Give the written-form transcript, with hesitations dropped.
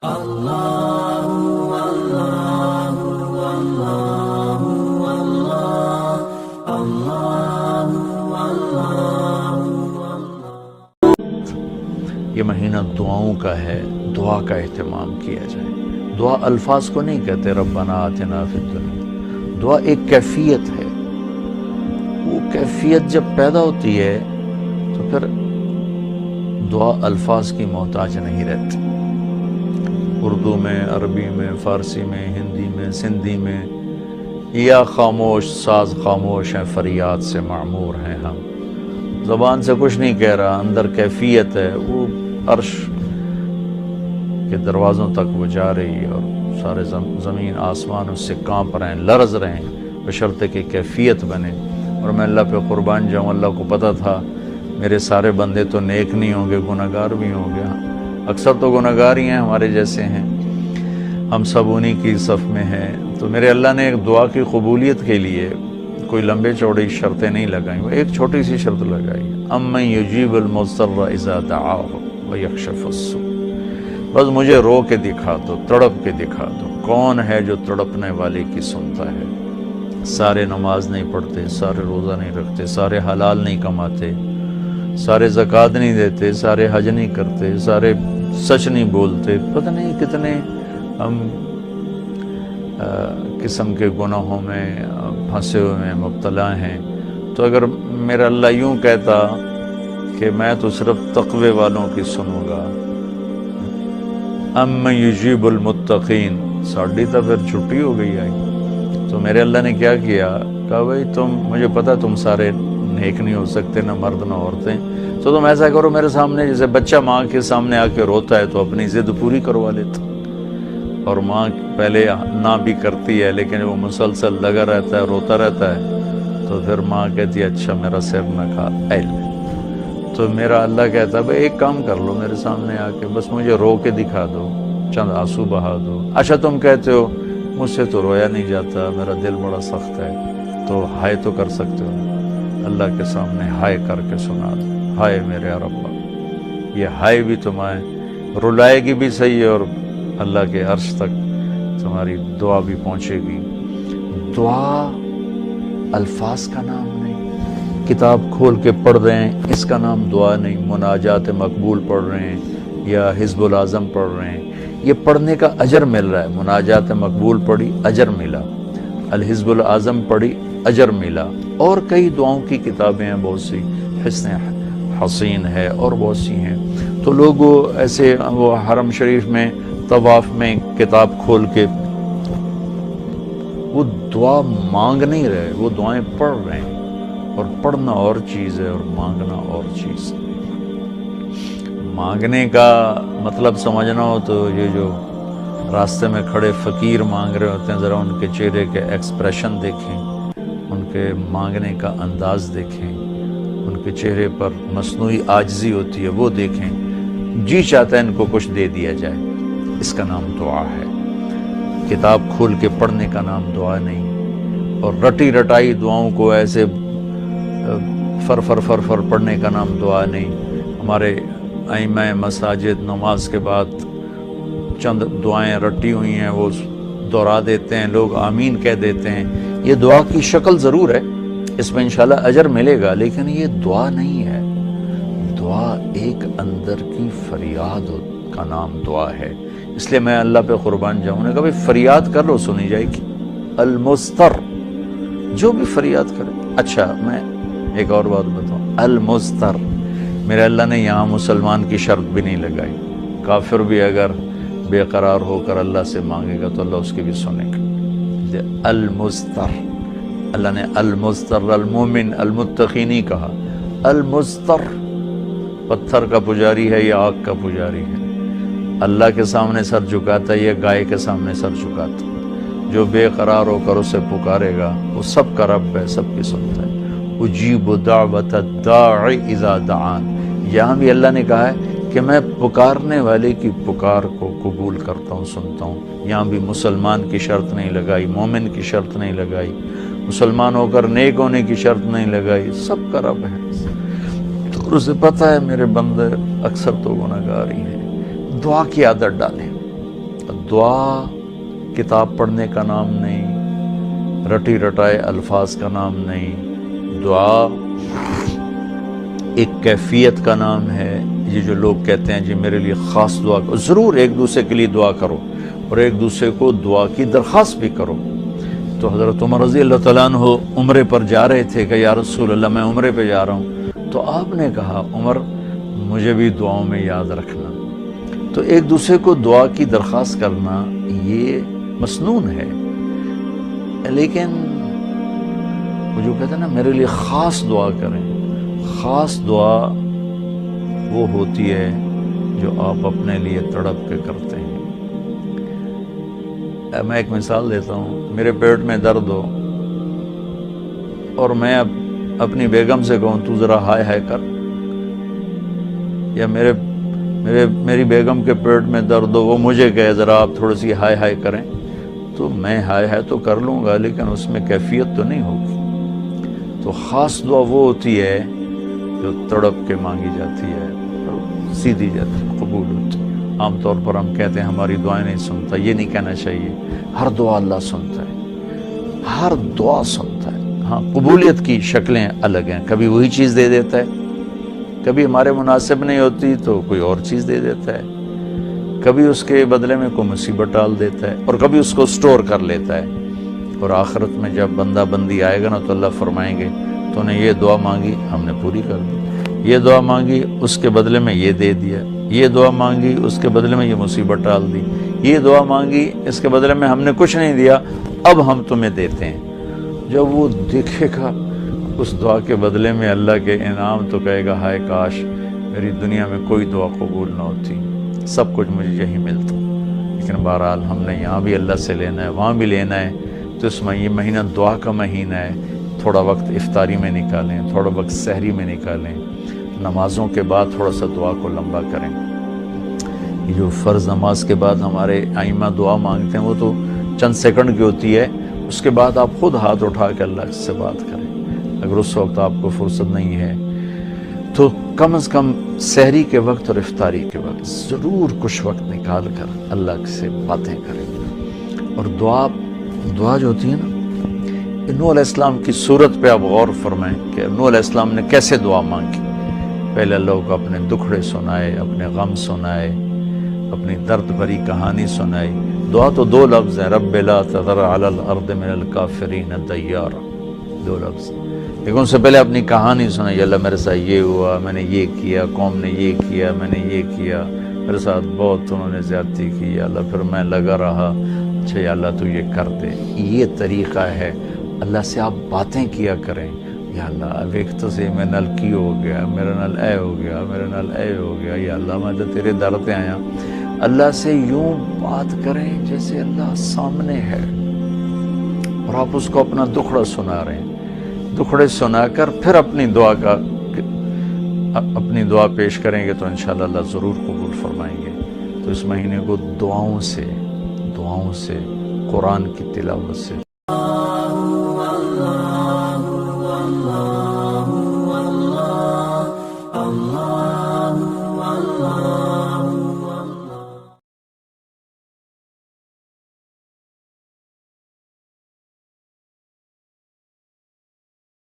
یہ مہینہ دعاؤں کا ہے، دعا کا اہتمام کیا جائے۔ دعا الفاظ کو نہیں کہتے ربنا آتنا فی الدنیا، دعا ایک کیفیت ہے۔ وہ کیفیت جب پیدا ہوتی ہے تو پھر دعا الفاظ کی محتاج نہیں رہتی۔ اردو میں، عربی میں، فارسی میں، ہندی میں، سندھی میں، یا خاموش ساز خاموش ہیں، فریاد سے معمور ہیں ہم۔ زبان سے کچھ نہیں کہہ رہا، اندر کیفیت ہے، وہ عرش کے دروازوں تک وہ جا رہی ہے اور سارے زمین آسمان اس سے کانپ رہے ہیں، لرز رہے ہیں، بشرطے کہ کیفیت بنے۔ اور میں اللہ پہ قربان جاؤں، اللہ کو پتہ تھا میرے سارے بندے تو نیک نہیں ہوں گے، گناہگار بھی ہوں گے، اکثر تو گناہگار ہی ہیں، ہمارے جیسے ہیں، ہم سب انہی کی صف میں ہیں۔ تو میرے اللہ نے ایک دعا کی قبولیت کے لیے کوئی لمبے چوڑی شرطیں نہیں لگائیں، وہ ایک چھوٹی سی شرط لگائی، امن یجیب المضطر اذا دعاہ ویکشف السوء۔ بس مجھے رو کے دکھا دو، تڑپ کے دکھا دو، کون ہے جو تڑپنے والے کی سنتا ہے۔ سارے نماز نہیں پڑھتے، سارے روزہ نہیں رکھتے، سارے حلال نہیں کماتے، سارے زکوٰۃ نہیں دیتے، سارے حج نہیں کرتے، سارے سچ نہیں بولتے، پتہ نہیں کتنے ہم قسم کے گناہوں میں پھنسے ہوئے ہیں، مبتلا ہیں۔ تو اگر میرا اللہ یوں کہتا کہ میں تو صرف تقوی والوں کی سنوں گا، امن یجیب المتقین، ساڑھی تو پھر چھٹی ہو گئی آئی۔ تو میرے اللہ نے کیا کیا، کہا بھائی تم، مجھے پتا تم سارے نیک نہیں ہو سکتے، نہ مرد نہ عورتیں، تو تم ایسا کرو میرے سامنے، جیسے بچہ ماں کے سامنے آ کے روتا ہے تو اپنی ضد پوری کروا لیتا، اور ماں پہلے نہ بھی کرتی ہے لیکن وہ مسلسل لگا رہتا ہے، روتا رہتا ہے، تو پھر ماں کہتی ہے اچھا میرا سر نہ کھا ایل۔ تو میرا اللہ کہتا ہے بھائی ایک کام کر لو، میرے سامنے آ کے بس مجھے رو کے دکھا دو، چند آنسو بہا دو۔ اچھا تم کہتے ہو مجھ سے تو رویا نہیں جاتا، میرا دل بڑا سخت ہے، تو ہائے تو کر سکتے ہو، اللہ کے سامنے ہائے کر کے سنا دو، ہائے میرے ربا۔ یہ ہائے بھی تمہیں رلائے گی بھی صحیح، اور اللہ کے عرش تک تمہاری دعا بھی پہنچے گی۔ دعا الفاظ کا نام نہیں، کتاب کھول کے پڑھ رہے ہیں اس کا نام دعا نہیں، مناجات مقبول پڑھ رہے ہیں یا حزب الاعظم پڑھ رہے ہیں، یہ پڑھنے کا اجر مل رہا ہے۔ مناجات مقبول پڑھی، اجر ملا، الحزب الاعظم پڑھی، اجر ملا، اور کئی دعاؤں کی کتابیں ہیں بہت سی، حسن حسین ہے اور بہت سی ہیں۔ تو لوگ ایسے وہ حرم شریف میں طواف میں کتاب کھول کے وہ دعا مانگ نہیں رہے، وہ دعائیں پڑھ رہے ہیں، اور پڑھنا اور چیز ہے اور مانگنا اور چیز ہے۔ مانگنے کا مطلب سمجھنا ہو تو یہ جو راستے میں کھڑے فقیر مانگ رہے ہوتے ہیں، ذرا ان کے چہرے کے ایکسپریشن دیکھیں، ان کے مانگنے کا انداز دیکھیں، ان کے چہرے پر مصنوعی عاجزی ہوتی ہے وہ دیکھیں، جی چاہتا ہے ان کو کچھ دے دیا جائے، اس کا نام دعا ہے۔ کتاب کھول کے پڑھنے کا نام دعا نہیں، اور رٹی رٹائی دعاؤں کو ایسے فر فر فر فر پڑھنے کا نام دعا نہیں۔ ہمارے ائمہ مساجد نماز کے بعد چند دعائیں رٹی ہوئی ہیں وہ دہرا دیتے ہیں، لوگ آمین کہہ دیتے ہیں۔ یہ دعا کی شکل ضرور ہے، اس میں انشاءاللہ اجر ملے گا، لیکن یہ دعا نہیں ہے۔ دعا ایک اندر کی فریاد کا نام دعا ہے۔ اس لیے میں اللہ پہ قربان جاؤں، نے کہا بھائی فریاد کر لو سنی جائے گی، المضطر، جو بھی فریاد کرے۔ اچھا میں ایک اور بات بتاؤں، المضطر، میرے اللہ نے یہاں مسلمان کی شرط بھی نہیں لگائی، کافر بھی اگر بے قرار ہو کر اللہ سے مانگے گا تو اللہ اس کی بھی سنے گا۔ المضطر، اللہ نے المضطر المومن المتقی نہیں کہا، المضطر، پتھر کا پجاری ہے یا آگ کا پجاری ہے، اللہ کے سامنے سر جھکاتا ہے یا گائے کے سامنے سر جھکاتا ہے، جو بے قرار ہو کر اسے پکارے گا وہ سب کا رب ہے، سب کی سنتا ہے۔ اجیب دعوت الداع اذا دعان، یہاں بھی اللہ نے کہا ہے کہ میں پکارنے والے کی پکار کو قبول کرتا ہوں، سنتا ہوں۔ یہاں بھی مسلمان کی شرط نہیں لگائی، مومن کی شرط نہیں لگائی، مسلمان ہو کر نیک ہونے کی شرط نہیں لگائی، سب کا رب ہے۔ تو اسے پتہ ہے میرے بندے اکثر تو گناہگار ہی ہیں۔ دعا کی عادت ڈالیں، دعا کتاب پڑھنے کا نام نہیں، رٹی رٹائے الفاظ کا نام نہیں، دعا ایک کیفیت کا نام ہے۔ یہ جو لوگ کہتے ہیں جی میرے لیے خاص دعا کرو، ضرور ایک دوسرے کے لیے دعا کرو اور ایک دوسرے کو دعا کی درخواست بھی کرو۔ تو حضرت عمر رضی اللہ تعالیٰ عنہ عمرے پر جا رہے تھے کہ یا رسول اللہ میں عمرے پہ جا رہا ہوں، تو آپ نے کہا عمر مجھے بھی دعاؤں میں یاد رکھنا۔ تو ایک دوسرے کو دعا کی درخواست کرنا یہ مسنون ہے، لیکن وہ جو کہتے ہیں نا میرے لیے خاص دعا کریں، خاص دعا وہ ہوتی ہے جو آپ اپنے لیے تڑپ کے کرتے ہیں۔ میں ایک مثال دیتا ہوں، میرے پیٹ میں درد ہو اور میں اب اپنی بیگم سے کہوں تو ذرا ہائے ہائے کر، یا میری بیگم کے پیٹ میں درد ہو وہ مجھے کہے ذرا آپ تھوڑی سی ہائے ہائے کریں، تو میں ہائے ہائے تو کر لوں گا لیکن اس میں کیفیت تو نہیں ہوگی۔ تو خاص دعا وہ ہوتی ہے جو تڑپ کے مانگی جاتی ہے اور سیدھی جاتی ہے، قبول ہوتی ہے۔ عام طور پر ہم کہتے ہیں ہماری دعائیں نہیں سنتا، یہ نہیں کہنا چاہیے، ہر دعا اللہ سنتا ہے، ہر دعا سنتا ہے۔ ہاں قبولیت کی شکلیں الگ ہیں، کبھی وہی چیز دے دیتا ہے، کبھی ہمارے مناسب نہیں ہوتی تو کوئی اور چیز دے دیتا ہے، کبھی اس کے بدلے میں کوئی مصیبت ڈال دیتا ہے، اور کبھی اس کو سٹور کر لیتا ہے۔ اور آخرت میں جب بندہ بندی آئے گا نا تو اللہ فرمائیں گے تو نے یہ دعا مانگی ہم نے پوری کر دی، یہ دعا مانگی اس کے بدلے میں یہ دے دیا، یہ دعا مانگی اس کے بدلے میں یہ مصیبت ڈال دی، یہ دعا مانگی اس کے بدلے میں ہم نے کچھ نہیں دیا اب ہم تمہیں دیتے ہیں۔ جب وہ دیکھے گا اس دعا کے بدلے میں اللہ کے انعام تو کہے گا ہائے کاش میری دنیا میں کوئی دعا قبول نہ ہوتی، سب کچھ مجھے یہی ملتا۔ لیکن بہرحال ہم نے یہاں بھی اللہ سے لینا ہے، وہاں بھی لینا ہے، تو اس میں یہ مہینہ دعا کا مہینہ ہے، تھوڑا وقت افطاری میں نکالیں، تھوڑا وقت سحری میں نکالیں، نمازوں کے بعد تھوڑا سا دعا کو لمبا کریں۔ یہ جو فرض نماز کے بعد ہمارے ائمہ دعا مانگتے ہیں وہ تو چند سیکنڈ کی ہوتی ہے، اس کے بعد آپ خود ہاتھ اٹھا کے اللہ سے بات کریں۔ اگر اس وقت آپ کو فرصت نہیں ہے تو کم از کم سحری کے وقت اور افطاری کے وقت ضرور کچھ وقت نکال کر اللہ سے باتیں کریں۔ اور دعا جو ہوتی ہے نا، نوح علیہ السلام کی صورت پہ آپ غور فرمائیں کہ نوح علیہ السلام نے کیسے دعا مانگی۔ پہلے اللہ کو اپنے دکھڑے سنائے، اپنے غم سنائے، اپنی درد بھری کہانی سنائی۔ دعا تو دو لفظ ہیں، رب لا تذر علی الارض من الکافرین دیارا، دو لفظ، لیکن اس سے پہلے اپنی کہانی سنائی، اللہ میرے ساتھ یہ ہوا، میں نے یہ کیا، قوم نے یہ کیا، میں نے یہ کیا، میرے ساتھ بہت انہوں نے زیادتی کی، یا اللہ پھر میں لگا رہا، اچھا یا اللہ تو یہ کر دے۔ یہ طریقہ ہے، اللہ سے آپ باتیں کیا کریں، یا اللہ اب ایک تو سے میں نل کی ہو گیا، میرا نل اے ہو گیا، میرا نل اے ہو گیا، یا اللہ میں تو تیرے در پہ آیا۔ اللہ سے یوں بات کریں جیسے اللہ سامنے ہے، اور آپ اس کو اپنا دکھڑا سنا رہے ہیں۔ دکھڑے سنا کر پھر اپنی دعا پیش کریں گے تو انشاءاللہ اللہ ضرور قبول فرمائیں گے۔ تو اس مہینے کو دعاؤں سے، قرآن کی تلاوت سے